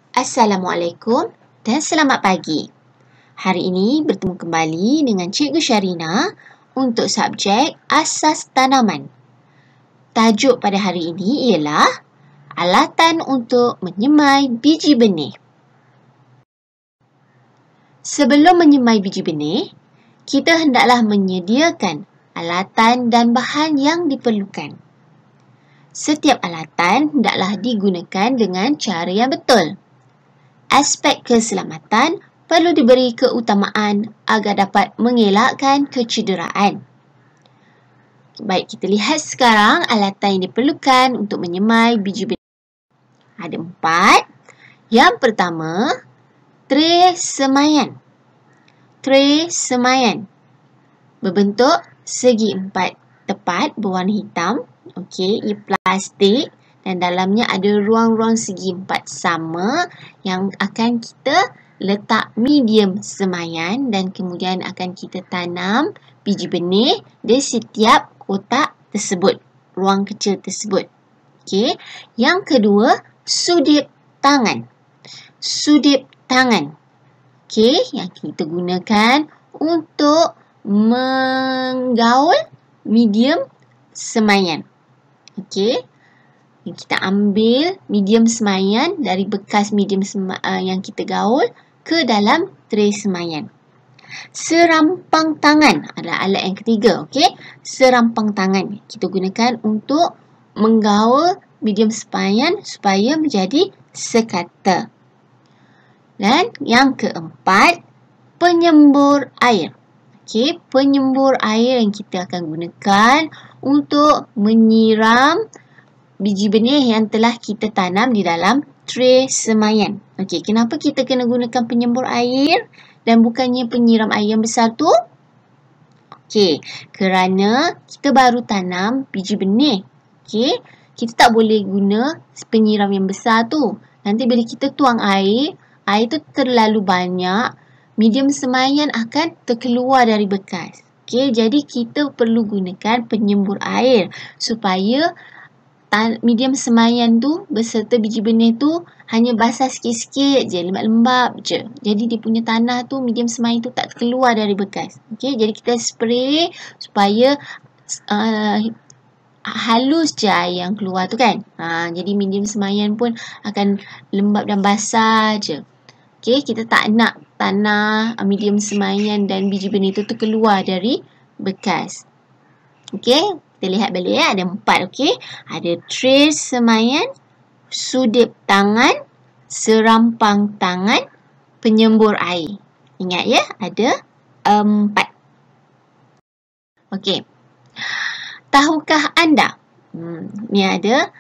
Assalamualaikum dan selamat pagi. Hari ini bertemu kembali dengan Cikgu Sharina untuk subjek Asas Tanaman. Tajuk pada hari ini ialah Alatan untuk menyemai biji benih. Sebelum menyemai biji benih, kita hendaklah menyediakan alatan dan bahan yang diperlukan. Setiap alatan hendaklah digunakan dengan cara yang betul. Aspek keselamatan perlu diberi keutamaan agar dapat mengelakkan kecederaan. Baik, kita lihat sekarang alatan yang diperlukan untuk menyemai biji benih. Ada 4. Yang pertama, tray semaian. Tray semaian berbentuk segi 4 tepat berwarna hitam. Okey, ia plastik. Dan dalamnya ada ruang-ruang segi 4 sama yang akan kita letak medium semaian dan kemudian akan kita tanam biji benih di setiap kotak tersebut, ruang kecil tersebut. Okey. Yang kedua, sudip tangan. Sudip tangan. Okey, yang kita gunakan untuk menggaul medium semaian. Okey. Kita ambil medium semaian dari bekas medium yang kita gaul ke dalam tray semaian. Serampang tangan adalah alat yang ketiga. Okey, serampang tangan kita gunakan untuk menggaul medium semaian supaya menjadi sekata. Dan yang keempat, penyembur air. Okey, penyembur air yang kita akan gunakan untuk menyiram biji benih yang telah kita tanam di dalam tray semaian. Okey, kenapa kita kena gunakan penyembur air dan bukannya penyiram air yang besar tu? Okey, kerana kita baru tanam biji benih. Okey, kita tak boleh guna penyiram yang besar tu. Nanti bila kita tuang air tu terlalu banyak, medium semaian akan terkeluar dari bekas. Okey, jadi kita perlu gunakan penyembur air supaya medium semaian tu beserta biji benih tu hanya basah sikit-sikit je, lembab-lembab je. Jadi dia punya tanah tu, medium semaian tu tak keluar dari bekas. Okey, jadi kita spray supaya halus je air yang keluar tu kan. Jadi medium semaian pun akan lembab dan basah je. Okey, kita tak nak tanah medium semaian dan biji benih tu keluar dari bekas. Okey, kita lihat balik ya, ada 4. Okey, ada tray semaian, sudip tangan, serampang tangan, penyembur air. Ingat ya, ada 4. Okey, tahukah anda? Ni ada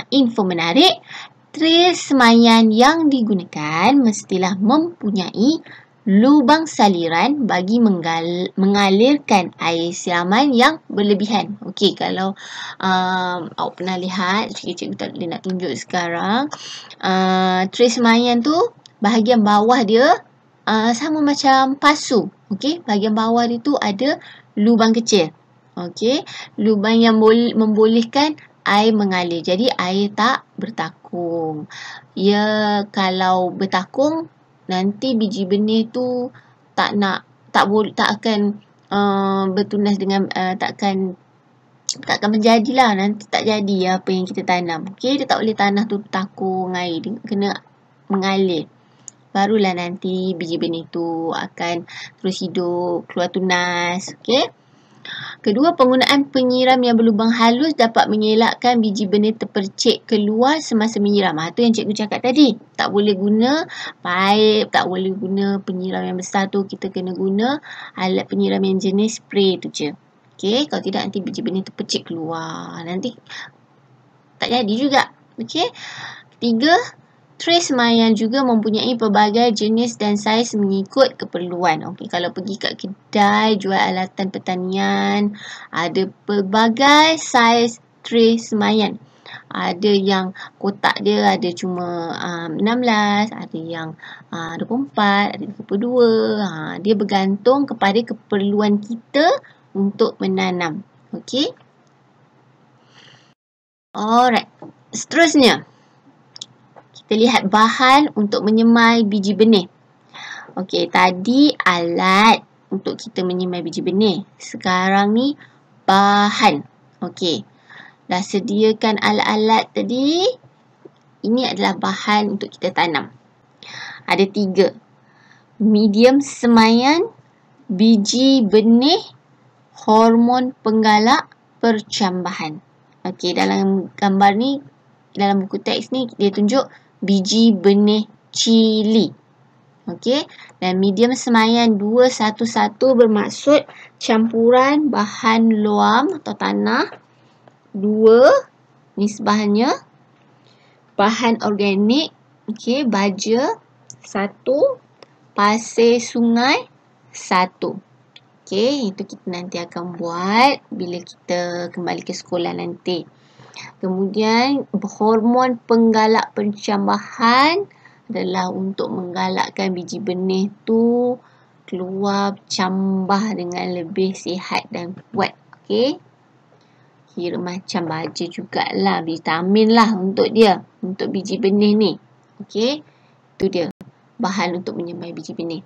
info menarik. Tray semaian yang digunakan mestilah mempunyai lubang saliran bagi mengalirkan air siraman yang berlebihan. Okey, kalau awak pernah lihat, cikgu tak boleh nak tunjuk sekarang. Tray semaian tu bahagian bawah dia sama macam pasu. Okey, bahagian bawah dia tu ada lubang kecil. Okey, lubang yang membolehkan air mengalir. Jadi air tak bertakung. Ya, kalau bertakung nanti biji benih tu tak akan bertunas dengan tak akan menjadilah, nanti tak jadi apa yang kita tanam. Okey, dia tak boleh tanah tu takung air, dia kena mengalir. Barulah nanti biji benih tu akan terus hidup, keluar tunas. Okey. Kedua, penggunaan penyiram yang berlubang halus dapat mengelakkan biji benih terpercik keluar semasa menyiram. Itu yang cikgu cakap tadi. Tak boleh guna paip, tak boleh guna penyiram yang besar tu. Kita kena guna alat penyiram yang jenis spray tu je. Okey, kalau tidak nanti biji benih terpercik keluar. Nanti tak jadi juga. Okey. Ketiga, tray semaian juga mempunyai pelbagai jenis dan saiz mengikut keperluan. Okey, kalau pergi kat kedai jual alatan pertanian, ada pelbagai saiz tray semaian. Ada yang kotak dia ada cuma 16, ada yang 24, ada 32. Dia bergantung kepada keperluan kita untuk menanam. Okey. Alright. Seterusnya, kita lihat bahan untuk menyemai biji benih. Okey, tadi alat untuk kita menyemai biji benih. Sekarang ni bahan. Okey, dah sediakan alat-alat tadi. Ini adalah bahan untuk kita tanam. Ada 3. Medium semaian, biji benih, hormon penggalak, percambahan. Okey, dalam gambar ni, dalam buku teks ni, dia tunjuk biji benih cili. Okey, dan medium semaian 211 bermaksud campuran bahan luam atau tanah 2 nisbahnya, bahan organik, okey, baja 1, pasir sungai 1. Okey, itu kita nanti akan buat bila kita kembali ke sekolah nanti. Kemudian hormon penggalak pencambahan adalah untuk menggalakkan biji benih tu keluar bercambah dengan lebih sihat dan kuat. Okey, kira macam baja jugalah, vitamin lah untuk dia, untuk biji benih ni. Okey, itu dia bahan untuk menyemai biji benih.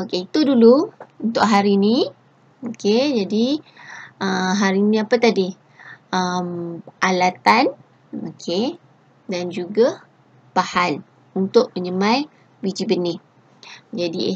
Okey, itu dulu untuk hari ni. Okey, jadi hari ni apa tadi? Alatan, okey, dan juga bahan untuk menyemai biji benih. Jadi